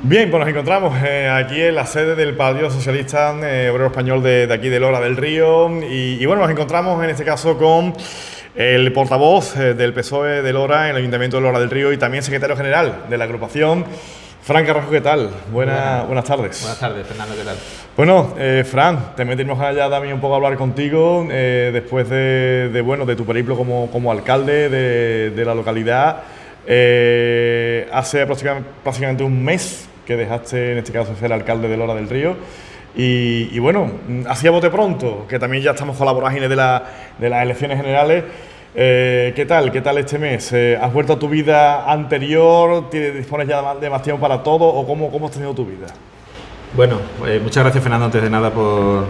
Bien, pues nos encontramos aquí en la sede del Partido Socialista Obrero Español de aquí de Lora del Río y bueno, nos encontramos en este caso con el portavoz del PSOE de Lora en el Ayuntamiento de Lora del Río y también secretario general de la agrupación, Fran Carrasco. ¿Qué tal? Buenas tardes. Buenas tardes, Fernando, ¿qué tal? Bueno, Fran, te metimos allá también un poco a hablar contigo después de tu periplo como alcalde de la localidad. Hace prácticamente un mes que dejaste, en este caso, ser alcalde de Lora del Río. Y bueno, hacía bote pronto, que también ya estamos con la vorágine de las elecciones generales. ¿Qué tal? ¿Qué tal este mes? ¿Has vuelto a tu vida anterior? ¿Dispones ya de más tiempo para todo? ¿O cómo has tenido tu vida? Bueno, muchas gracias, Fernando, antes de nada por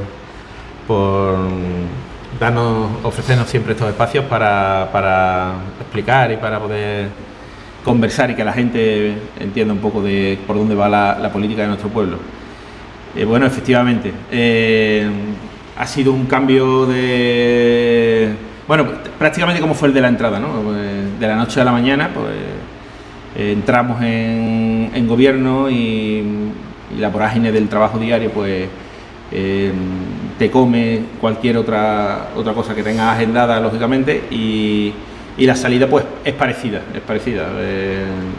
ofrecernos siempre estos espacios para explicar y para poder conversar y que la gente entienda un poco de por dónde va la política de nuestro pueblo. Bueno, efectivamente, ha sido un cambio prácticamente como fue el de la entrada, ¿no? De la noche a la mañana, pues entramos en gobierno y la vorágine del trabajo diario, pues te come cualquier otra cosa que tengas agendada, lógicamente, y la salida pues es parecida.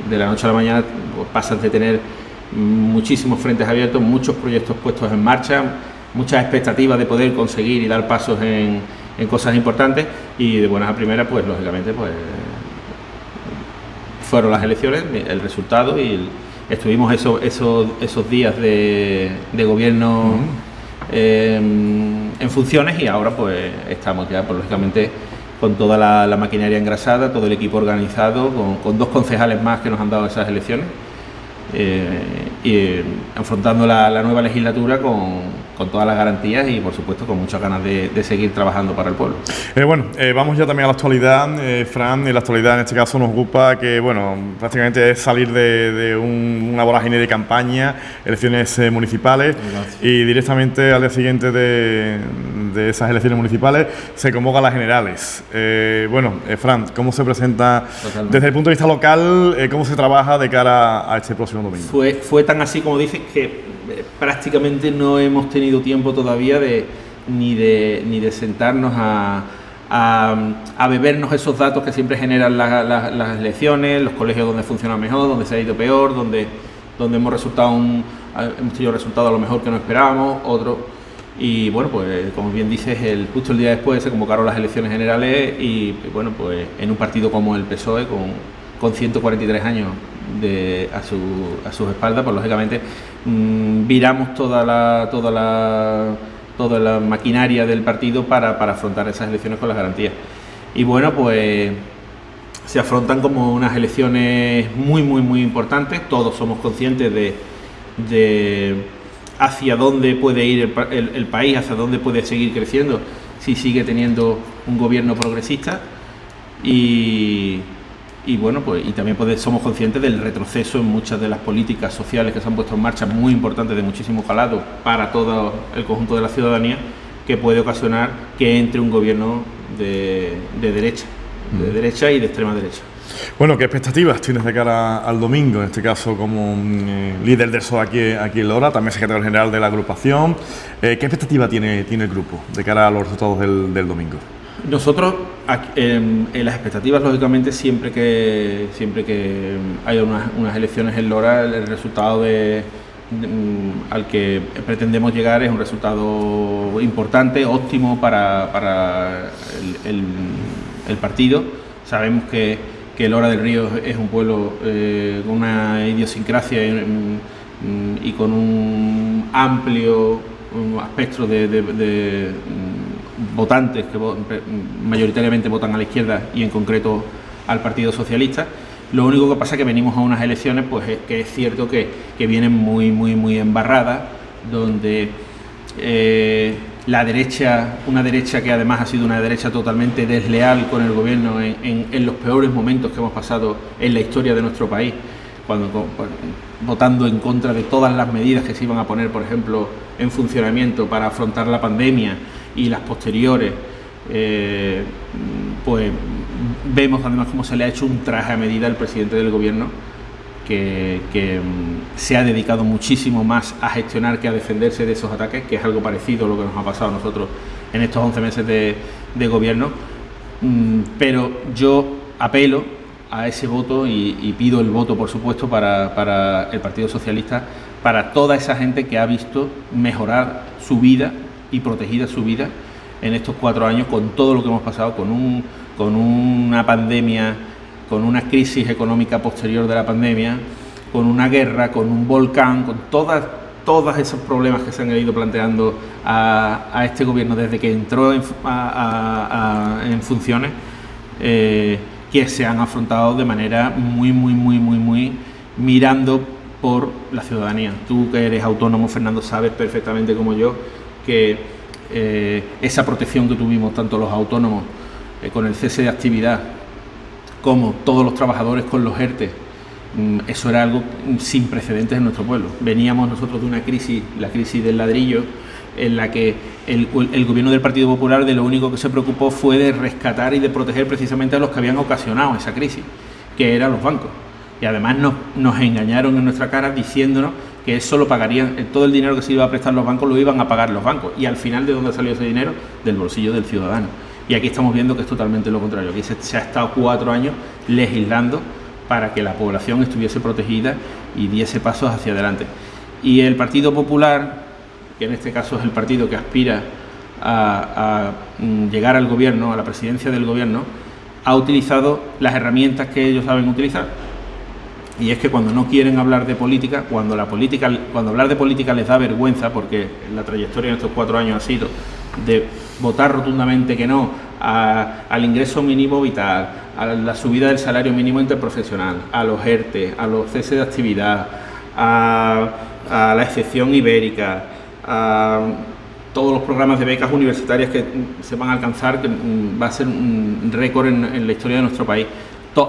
De la noche a la mañana pues, pasas de tener muchísimos frentes abiertos, muchos proyectos puestos en marcha, muchas expectativas de poder conseguir y dar pasos en cosas importantes, y de buenas a primeras pues lógicamente pues fueron las elecciones, el resultado, y estuvimos esos días de gobierno en funciones, y ahora pues estamos ya pues lógicamente con toda la maquinaria engrasada, todo el equipo organizado, con 2 concejales más que nos han dado esas elecciones, y afrontando la nueva legislatura con todas las garantías y por supuesto con muchas ganas de seguir trabajando para el pueblo. Vamos ya también a la actualidad, Fran. En la actualidad en este caso nos ocupa que prácticamente es salir de una vorágine de campaña, elecciones municipales, y directamente al día siguiente de esas elecciones municipales se convocan las generales. Fran, ¿cómo se presenta desde el punto de vista local, cómo se trabaja de cara a este próximo domingo? Fue tan así como dices que prácticamente no hemos tenido tiempo todavía ni de sentarnos a bebernos esos datos que siempre generan las elecciones, los colegios donde funciona mejor, donde se ha ido peor, donde hemos tenido resultados a lo mejor que no esperábamos, otros. Y bueno, pues como bien dices, justo el día después se convocaron las elecciones generales y bueno, pues en un partido como el PSOE, con 143 años a sus espaldas, pues lógicamente viramos toda la maquinaria del partido para afrontar esas elecciones con las garantías. Y bueno, pues se afrontan como unas elecciones muy, muy, muy importantes. Todos somos conscientes de hacia dónde puede ir el país, hacia dónde puede seguir creciendo si sigue teniendo un gobierno progresista, y bueno, pues y también somos conscientes del retroceso en muchas de las políticas sociales que se han puesto en marcha, muy importantes, de muchísimo calado para todo el conjunto de la ciudadanía, que puede ocasionar que entre un gobierno de derecha y de extrema derecha. Bueno, ¿qué expectativas tienes de cara al domingo? En este caso, como líder del PSOE aquí en Lora, también secretario general de la agrupación. ¿Qué expectativa tiene el grupo de cara a los resultados del domingo? Nosotros, en las expectativas, lógicamente, siempre que haya unas elecciones en Lora, el resultado al que pretendemos llegar es un resultado importante, óptimo para el partido. Sabemos que Lora del Río es un pueblo con una idiosincrasia y con un amplio espectro de votantes que mayoritariamente votan a la izquierda y en concreto al Partido Socialista. Lo único que pasa es que venimos a unas elecciones pues que es cierto que vienen muy, muy, muy embarradas, donde la derecha, una derecha que además ha sido una derecha totalmente desleal con el gobierno en los peores momentos que hemos pasado en la historia de nuestro país, votando en contra de todas las medidas que se iban a poner, por ejemplo, en funcionamiento para afrontar la pandemia y las posteriores, pues vemos además cómo se le ha hecho un traje a medida al presidente del gobierno se ha dedicado muchísimo más a gestionar que a defenderse de esos ataques, que es algo parecido a lo que nos ha pasado a nosotros en estos 11 meses de gobierno. Pero yo apelo a ese voto y pido el voto, por supuesto, para el Partido Socialista, para toda esa gente que ha visto mejorar su vida y protegida su vida en estos 4 años, con todo lo que hemos pasado, con una pandemia, con una crisis económica posterior de la pandemia, con una guerra, con un volcán, con todos esos problemas que se han ido planteando a este gobierno desde que entró en funciones, que se han afrontado de manera muy mirando por la ciudadanía. Tú, que eres autónomo, Fernando, sabes perfectamente como yo que esa protección que tuvimos tanto los autónomos con el cese de actividad como todos los trabajadores con los ERTE, eso era algo sin precedentes en nuestro pueblo. Veníamos nosotros de una crisis, la crisis del ladrillo, en la que el gobierno del Partido Popular de lo único que se preocupó fue de rescatar y de proteger precisamente a los que habían ocasionado esa crisis, que eran los bancos. Y además nos engañaron en nuestra cara diciéndonos que eso lo pagarían, todo el dinero que se iba a prestar los bancos lo iban a pagar los bancos. Y al final, ¿de dónde salió ese dinero? Del bolsillo del ciudadano. Y aquí estamos viendo que es totalmente lo contrario. Aquí se ha estado 4 años legislando para que la población estuviese protegida y diese pasos hacia adelante. Y el Partido Popular, que en este caso es el partido que aspira a llegar al gobierno, a la presidencia del gobierno, ha utilizado las herramientas que ellos saben utilizar. Y es que cuando no quieren hablar de política, cuando hablar de política les da vergüenza, porque la trayectoria en estos 4 años ha sido de votar rotundamente que no al ingreso mínimo vital, a la subida del salario mínimo interprofesional, a los ERTE, a los ceses de actividad, a la excepción ibérica, a todos los programas de becas universitarias que se van a alcanzar, que va a ser un récord en la historia de nuestro país.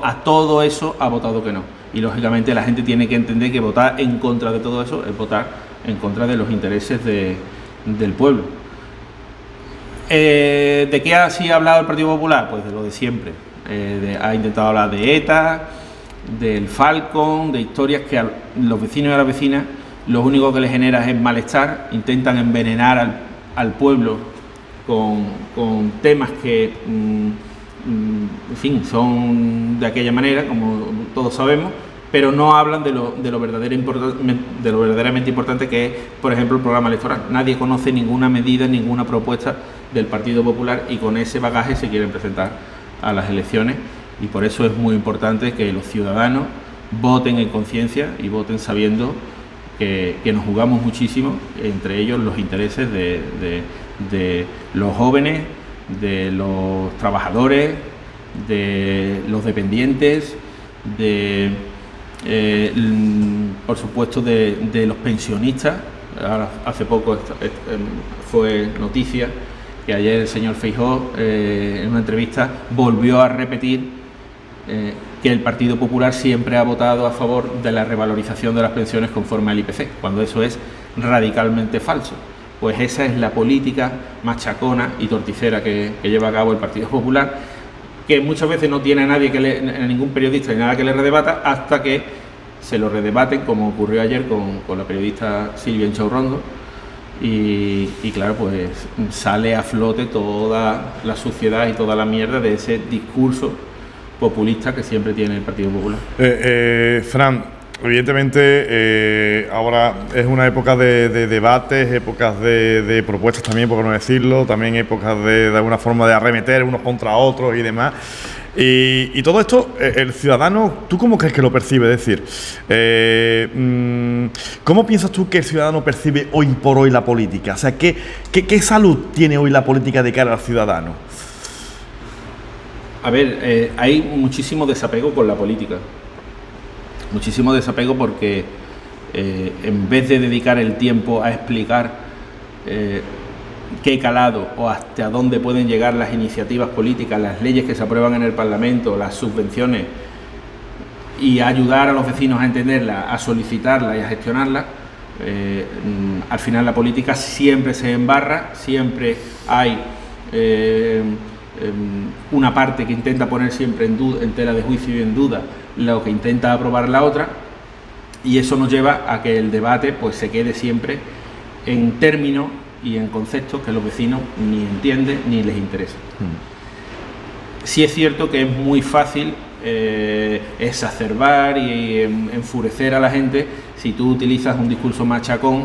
A todo eso ha votado que no. Y lógicamente la gente tiene que entender que votar en contra de todo eso es votar en contra de los intereses del pueblo. ¿De qué ha hablado el Partido Popular? Pues de lo de siempre. Ha intentado hablar de ETA, del Falcon, de historias que a los vecinos y a las vecinas lo único que les genera es malestar. Intentan envenenar al pueblo con temas que en fin, son de aquella manera, como todos sabemos, pero no hablan de lo verdaderamente importante que es, por ejemplo, el programa electoral. Nadie conoce ninguna medida, ninguna propuesta del Partido Popular, y con ese bagaje se quieren presentar a las elecciones, y por eso es muy importante que los ciudadanos voten en conciencia y voten sabiendo que nos jugamos muchísimo, entre ellos los intereses de los jóvenes, de los trabajadores, de los dependientes, por supuesto de los pensionistas. Ahora, hace poco fue noticia que ayer el señor Feijóo en una entrevista volvió a repetir que el Partido Popular siempre ha votado a favor de la revalorización de las pensiones conforme al IPC, cuando eso es radicalmente falso. Pues esa es la política machacona y torticera que lleva a cabo el Partido Popular, que muchas veces no tiene a nadie, a ningún periodista ni nada que le redebata, hasta que se lo redebaten, como ocurrió ayer con la periodista Silvia Enchaurrondo, y claro, pues sale a flote toda la suciedad y toda la mierda de ese discurso populista que siempre tiene el Partido Popular. Fran, evidentemente ahora es una época de debates, épocas de propuestas también, por no decirlo, también épocas de alguna forma de arremeter unos contra otros y demás. Y todo esto, el ciudadano, ¿tú cómo crees que lo percibe? Es decir, ¿cómo piensas tú que el ciudadano percibe hoy por hoy la política? O sea, ¿qué salud tiene hoy la política de cara al ciudadano? A ver, hay muchísimo desapego con la política. Muchísimo desapego porque en vez de dedicar el tiempo a explicar qué calado o hasta dónde pueden llegar las iniciativas políticas, las leyes que se aprueban en el Parlamento, las subvenciones, y ayudar a los vecinos a entenderlas, a solicitarlas y a gestionarlas, al final la política siempre se embarra, siempre hay una parte que intenta poner siempre en tela de juicio y en duda lo que intenta aprobar la otra, Y eso nos lleva a que el debate pues se quede siempre en términos y en conceptos que los vecinos ni entienden ni les interesa. Sí es cierto que es muy fácil exacerbar y enfurecer a la gente si tú utilizas un discurso machacón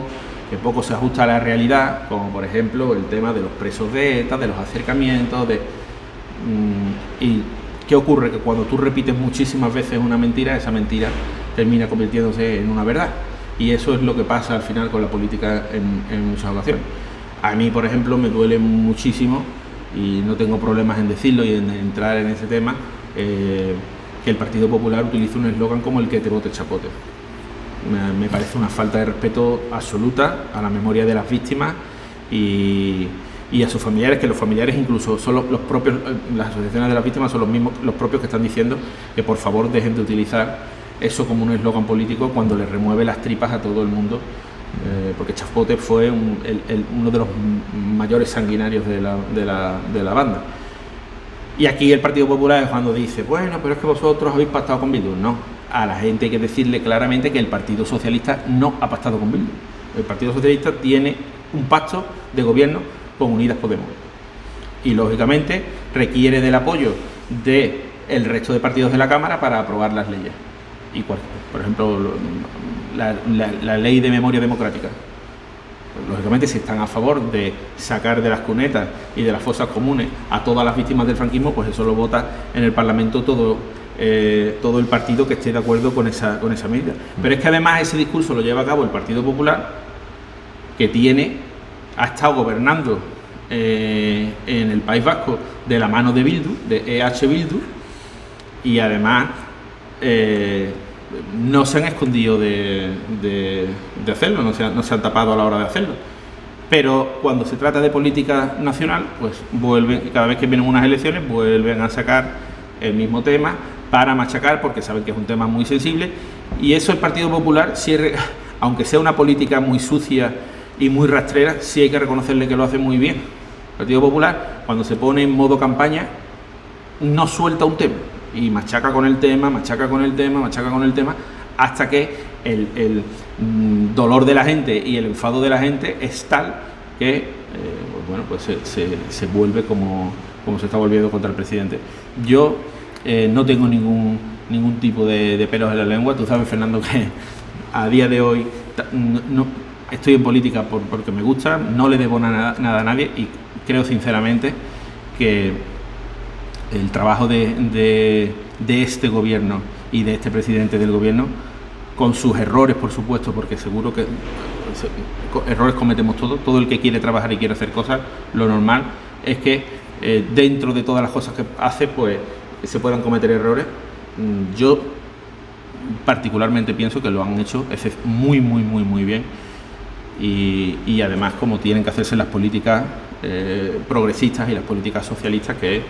que poco se ajusta a la realidad, como por ejemplo el tema de los presos de ETA, de los acercamientos, y ¿qué ocurre? Que cuando tú repites muchísimas veces una mentira, esa mentira termina convirtiéndose en una verdad, y eso es lo que pasa al final con la política en muchas ocasiones. A mí, por ejemplo, me duele muchísimo, y no tengo problemas en decirlo y en entrar en ese tema, que el Partido Popular utilice un eslogan como el que te vote chapote. Me parece una falta de respeto absoluta a la memoria de las víctimas y a sus familiares, que los familiares incluso son los propios, las asociaciones de las víctimas son los propios que están diciendo que por favor dejen de utilizar eso como un eslogan político cuando le remueve las tripas a todo el mundo, porque Chapote fue uno de los mayores sanguinarios de la banda. Y aquí el Partido Popular es cuando dice, bueno, pero es que vosotros habéis pactado con Bildu. No, a la gente hay que decirle claramente que el Partido Socialista no ha pactado con Bildu. El Partido Socialista tiene un pacto de gobierno con Unidas Podemos y lógicamente requiere del apoyo del resto de partidos de la Cámara para aprobar las leyes. Y por ejemplo, la ley de memoria democrática. Lógicamente, si están a favor de sacar de las cunetas y de las fosas comunes a todas las víctimas del franquismo, pues eso lo vota en el Parlamento todo el partido que esté de acuerdo con esa medida. Pero es que además ese discurso lo lleva a cabo el Partido Popular, que ha estado gobernando en el País Vasco de la mano de Bildu, de EH Bildu, y además no se han escondido de hacerlo, no se han tapado a la hora de hacerlo. Pero cuando se trata de política nacional, pues cada vez que vienen unas elecciones, vuelven a sacar el mismo tema para machacar, porque saben que es un tema muy sensible. Y eso el Partido Popular, aunque sea una política muy sucia y muy rastrera, sí hay que reconocerle que lo hace muy bien. El Partido Popular, cuando se pone en modo campaña, no suelta un tema y machaca con el tema, hasta que el dolor de la gente y el enfado de la gente es tal que se vuelve como se está volviendo contra el presidente. Yo no tengo ningún tipo de pelos en la lengua. Tú sabes, Fernando, que a día de hoy no estoy en política porque me gusta, no le debo nada a nadie, y creo sinceramente que el trabajo de este gobierno y de este presidente del gobierno, con sus errores, por supuesto, porque seguro que errores cometemos todos, todo el que quiere trabajar y quiere hacer cosas, lo normal es que dentro de todas las cosas que hace, pues se puedan cometer errores. Yo particularmente pienso que lo han hecho muy bien, y además como tienen que hacerse las políticas progresistas y las políticas socialistas, que es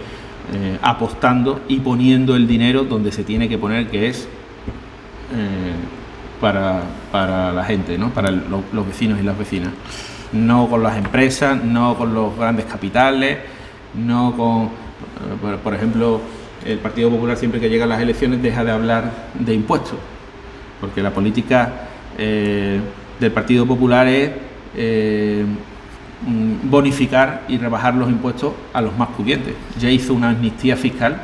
apostando y poniendo el dinero donde se tiene que poner, que es para la gente, ¿no? Para los vecinos y las vecinas, no con las empresas, no con los grandes capitales, no con, por ejemplo, el Partido Popular siempre que llega a las elecciones deja de hablar de impuestos, porque la política del Partido Popular es bonificar y rebajar los impuestos a los más pudientes. Ya hizo una amnistía fiscal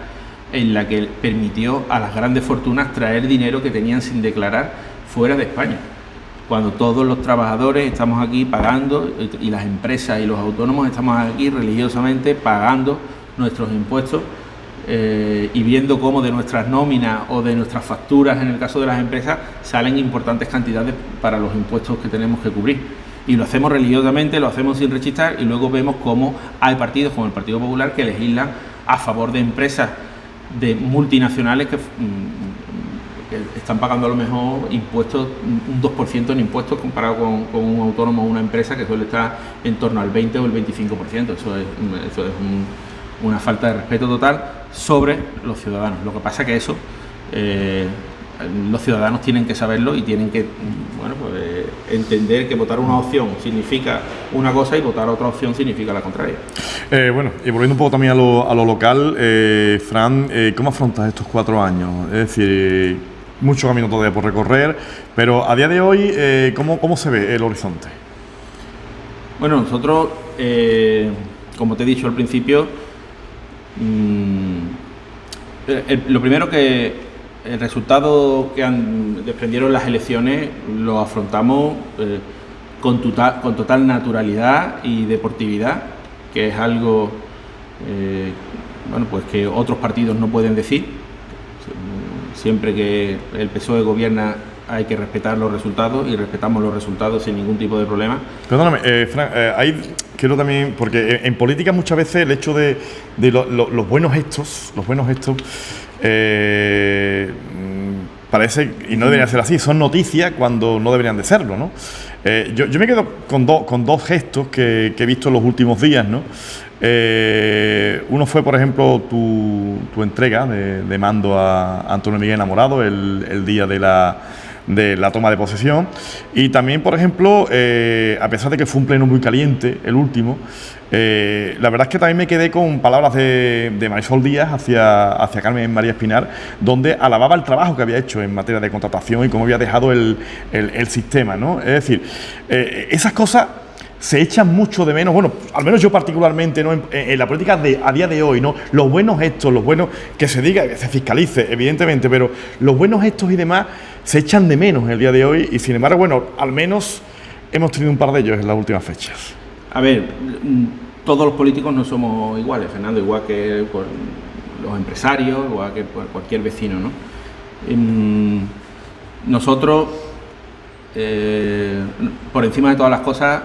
en la que permitió a las grandes fortunas traer dinero que tenían sin declarar fuera de España, cuando todos los trabajadores estamos aquí pagando, y las empresas y los autónomos estamos aquí religiosamente pagando nuestros impuestos, y viendo cómo de nuestras nóminas o de nuestras facturas, en el caso de las empresas, salen importantes cantidades para los impuestos que tenemos que cubrir. Y lo hacemos religiosamente, lo hacemos sin rechistar, y luego vemos cómo hay partidos como el Partido Popular que legislan a favor de empresas de multinacionales que están pagando a lo mejor impuestos, un 2% en impuestos comparado con un autónomo o una empresa que suele estar en torno al 20 o el 25%. Eso es una falta de respeto total sobre los ciudadanos. Lo que pasa es que eso los ciudadanos tienen que saberlo y tienen que entender que votar una opción significa una cosa y votar otra opción significa la contraria. Y volviendo un poco también a lo local, Fran, ¿cómo afrontas estos 4 años? Es decir, mucho camino todavía por recorrer, pero a día de hoy, ¿cómo se ve el horizonte? Bueno, nosotros, como te he dicho al principio, lo primero que el resultado que desprendieron las elecciones lo afrontamos con total naturalidad y deportividad, que es algo pues que otros partidos no pueden decir. Siempre que el PSOE gobierna hay que respetar los resultados, y respetamos los resultados sin ningún tipo de problema. Perdóname, Fran, ahí quiero también, porque en política muchas veces el hecho de los buenos gestos, parece, y no debería ser así, son noticias cuando no deberían de serlo, ¿no? Yo me quedo con dos gestos que he visto en los últimos días, ¿no? Uno fue, por ejemplo, tu entrega de mando a Antonio Miguel Enamorado el día de la toma de posesión, y también, por ejemplo, a pesar de que fue un pleno muy caliente, el último, la verdad es que también me quedé con palabras de Marisol Díaz hacia Carmen María Espinar, donde alababa el trabajo que había hecho en materia de contratación y cómo había dejado el sistema, ¿no? Es decir, esas cosas se echan mucho de menos, bueno, al menos yo particularmente, ¿no? En la política a día de hoy, ¿no? Los buenos gestos, los buenos, que se diga, que se fiscalice, evidentemente, pero los buenos gestos y demás se echan de menos en el día de hoy, y sin embargo, bueno, al menos hemos tenido un par de ellos en las últimas fechas. A ver, todos los políticos no somos iguales, Fernando, igual que los empresarios, igual que cualquier vecino, ¿no? Nosotros, por encima de todas las cosas,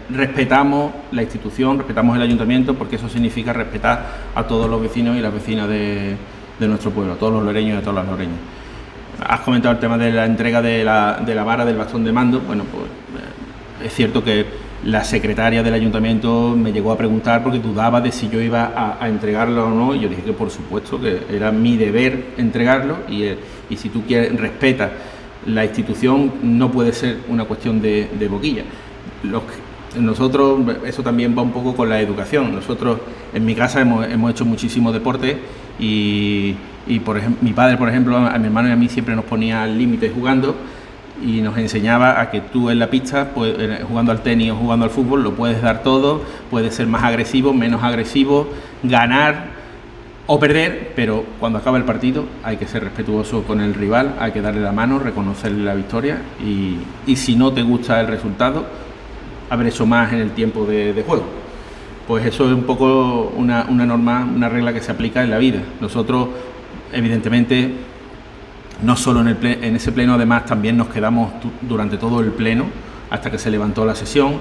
respetamos la institución, respetamos el ayuntamiento, porque eso significa respetar a todos los vecinos y las vecinas de nuestro pueblo, a todos los loreños y a todas las loreñas. Has comentado el tema de la entrega de la vara del bastón de mando. Bueno, pues es cierto que la secretaria del ayuntamiento me llegó a preguntar porque dudaba de si yo iba a entregarlo o no, y yo dije que por supuesto que era mi deber entregarlo, y si tú quieres, respetas la institución, no puede ser una cuestión de boquilla. Nosotros, eso también va un poco con la educación. Nosotros en mi casa hemos hecho muchísimo deporte, y por ejemplo, mi padre, por ejemplo, a mi hermano y a mí siempre nos ponía al límite jugando, y nos enseñaba a que tú en la pista, pues, jugando al tenis o jugando al fútbol, lo puedes dar todo, puedes ser más agresivo, menos agresivo, ganar o perder, pero cuando acaba el partido hay que ser respetuoso con el rival, hay que darle la mano, reconocerle la victoria, y si no te gusta el resultado, haber hecho más en el tiempo de juego. Pues eso es un poco una norma, una regla que se aplica en la vida. Nosotros, evidentemente, no solo en ese pleno, además también nos quedamos durante todo el pleno hasta que se levantó la sesión.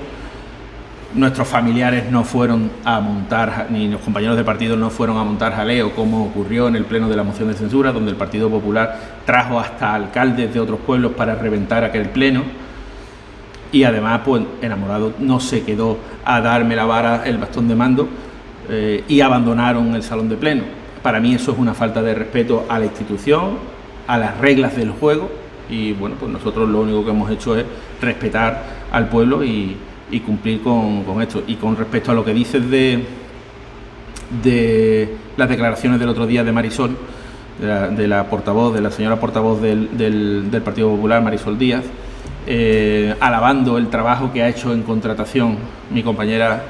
Nuestros familiares no fueron a montar, ni los compañeros de partido no fueron a montar jaleo, como ocurrió en el pleno de la moción de censura, donde el Partido Popular trajo hasta alcaldes de otros pueblos para reventar aquel pleno. Y además, pues, Enamorado no se quedó a darme la vara, el bastón de mando, y abandonaron el salón de pleno. Para mí eso es una falta de respeto a la institución, a las reglas del juego, y bueno, pues nosotros lo único que hemos hecho es respetar al pueblo y cumplir con esto. Y con respecto a lo que dices de las declaraciones del otro día de Marisol, de la portavoz, de la señora portavoz del Partido Popular, Marisol Díaz, alabando el trabajo que ha hecho en contratación mi compañera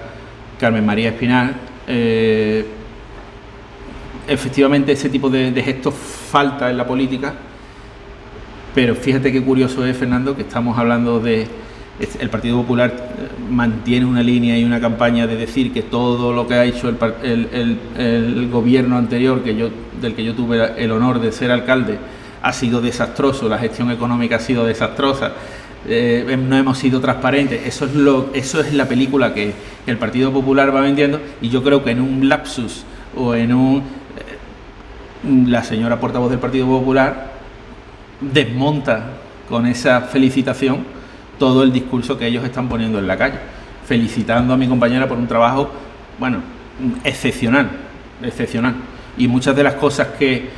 Carmen María Espinar, efectivamente ese tipo de gestos falta en la política, pero fíjate qué curioso es, Fernando, que estamos hablando de... El Partido Popular mantiene una línea y una campaña de decir que todo lo que ha hecho el gobierno anterior, del que yo tuve el honor de ser alcalde, ha sido desastroso, la gestión económica ha sido desastrosa, no hemos sido transparentes. Eso es la película que el Partido Popular va vendiendo, y yo creo que en un lapsus o la señora portavoz del Partido Popular desmonta con esa felicitación todo el discurso que ellos están poniendo en la calle, felicitando a mi compañera por un trabajo, bueno, excepcional. Y muchas de las cosas que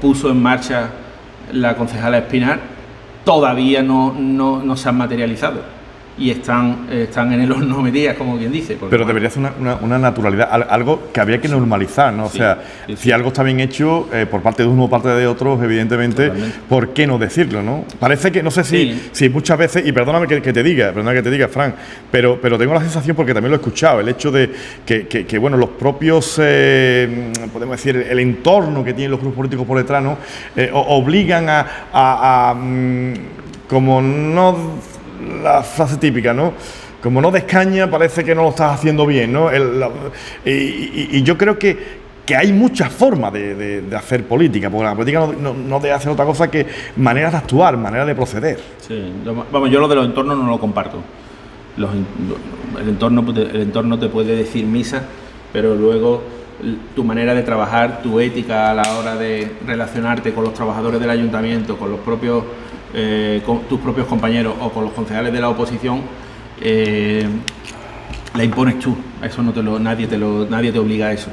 puso en marcha la concejala Espinar todavía no se han materializado. y están en el horno medias, como quien dice. Pero debería ser una naturalidad, algo que habría que normalizar, ¿no? O sea, si algo está bien hecho por parte de uno o parte de otros, evidentemente, totalmente. ¿Por qué no decirlo, no? Parece que, no sé si muchas veces, y perdóname que te diga, Fran, pero tengo la sensación, porque también lo he escuchado, el hecho de que bueno, los propios, podemos decir, el entorno que tienen los grupos políticos por detrás, ¿no? Obligan a como no... La frase típica, ¿no? Como no descaña, parece que no lo estás haciendo bien, ¿no? Y yo creo que hay muchas formas de hacer política, porque la política no debe hacer otra cosa que maneras de actuar, maneras de proceder. Sí, vamos, yo lo de los entornos no lo comparto. El entorno te puede decir misa, pero luego tu manera de trabajar, tu ética a la hora de relacionarte con los trabajadores del ayuntamiento, con los propios con tus propios compañeros o con los concejales de la oposición, la impones tú. Eso nadie te obliga a eso.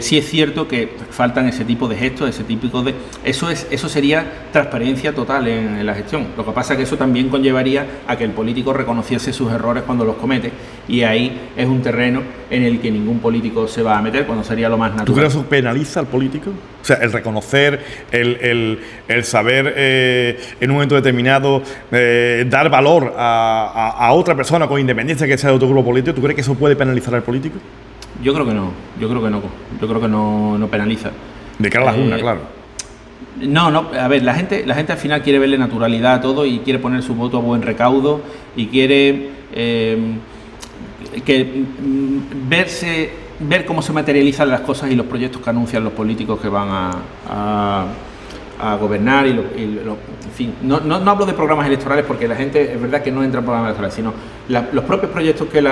Sí es cierto que faltan ese tipo de gestos, eso sería transparencia total en la gestión. Lo que pasa es que eso también conllevaría a que el político reconociese sus errores cuando los comete, y ahí es un terreno en el que ningún político se va a meter, cuando sería lo más natural. ¿Tú crees que eso penaliza al político? O sea, el reconocer, el saber en un momento determinado dar valor a otra persona con independencia que sea de otro grupo político, ¿tú crees que eso puede penalizar al político? Yo creo que no penaliza. De cara a las urnas, claro. No, a ver, la gente al final quiere verle naturalidad a todo y quiere poner su voto a buen recaudo y quiere ver cómo se materializan las cosas y los proyectos que anuncian los políticos que van a gobernar en fin, no hablo de programas electorales, porque la gente es verdad que no entra en programas electorales, sino los propios proyectos que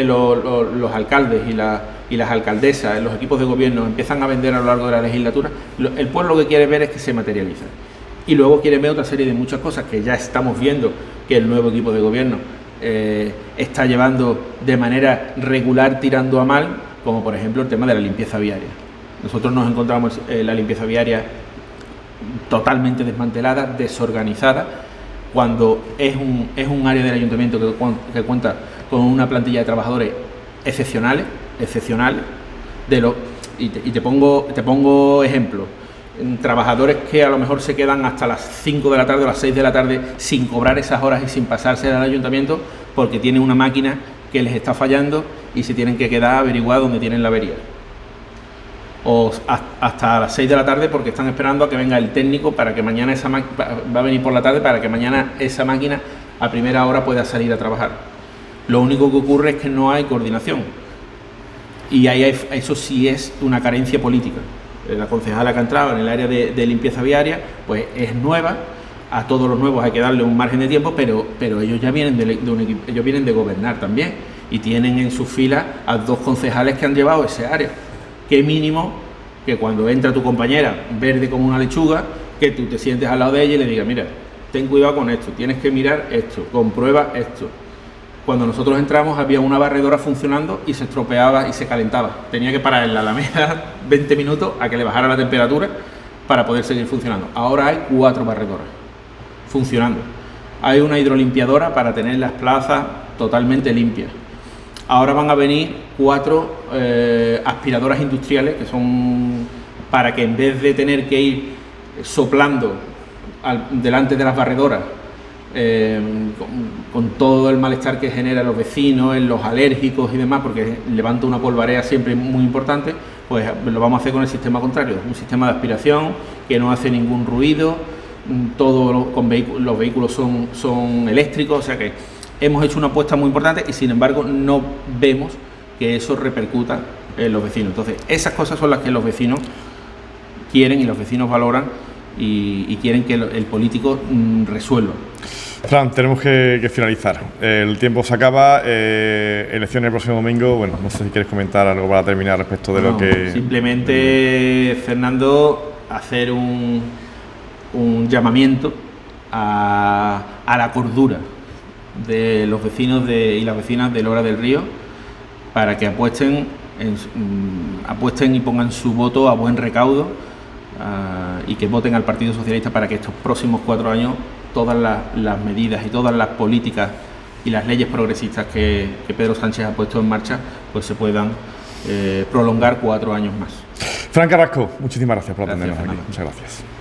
los alcaldes y las alcaldesas, los equipos de gobierno empiezan a vender a lo largo de la legislatura. El pueblo lo que quiere ver es que se materializan, y luego quiere ver otra serie de muchas cosas que ya estamos viendo que el nuevo equipo de gobierno está llevando de manera regular, tirando a mal, como por ejemplo el tema de la limpieza viaria. Nosotros nos encontramos la limpieza viaria totalmente desmantelada, desorganizada, cuando es un área del ayuntamiento que cuenta con una plantilla de trabajadores excepcionales, y te pongo ejemplos. Trabajadores que a lo mejor se quedan hasta las 5 de la tarde o las 6 de la tarde sin cobrar esas horas y sin pasarse al ayuntamiento porque tienen una máquina que les está fallando y se tienen que quedar a averiguar dónde tienen la avería. O hasta las 6 de la tarde porque están esperando a que venga el técnico para que mañana va a venir por la tarde para que mañana esa máquina a primera hora pueda salir a trabajar. Lo único que ocurre es que no hay coordinación, y eso sí es una carencia política. La concejala que ha entrado en el área de limpieza viaria pues es nueva. A todos los nuevos hay que darle un margen de tiempo, pero ellos ya vienen de un equipo, ellos vienen de gobernar también, y tienen en sus filas a 2 concejales que han llevado ese área. Qué mínimo que cuando entra tu compañera verde como una lechuga, que tú te sientes al lado de ella y le digas: mira, ten cuidado con esto, tienes que mirar esto, comprueba esto. Cuando nosotros entramos había una barredora funcionando y se estropeaba y se calentaba. Tenía que parar en la alameda 20 minutos a que le bajara la temperatura para poder seguir funcionando. Ahora hay 4 barredoras funcionando. Hay una hidrolimpiadora para tener las plazas totalmente limpias. Ahora van a venir 4 aspiradoras industriales, que son para que en vez de tener que ir soplando delante de las barredoras, con todo el malestar que genera los vecinos, los alérgicos y demás, porque levanta una polvareda siempre muy importante, pues lo vamos a hacer con el sistema contrario, un sistema de aspiración que no hace ningún ruido, los vehículos son eléctricos, o sea que hemos hecho una apuesta muy importante y sin embargo no vemos que eso repercuta en los vecinos. Entonces esas cosas son las que los vecinos quieren y los vecinos valoran y quieren que el político resuelva. Fran, tenemos que finalizar. El tiempo se acaba. Elecciones el próximo domingo. Bueno, no sé si quieres comentar algo para terminar respecto de lo que... Simplemente, Fernando, hacer un llamamiento a la cordura de los vecinos y las vecinas de Lora del Río para que apuesten y pongan su voto a buen recaudo y que voten al Partido Socialista para que estos próximos 4 años todas las medidas y todas las políticas y las leyes progresistas que Pedro Sánchez ha puesto en marcha pues se puedan prolongar 4 años más. Fran Carrasco, muchísimas gracias por atendernos aquí. Muchas gracias.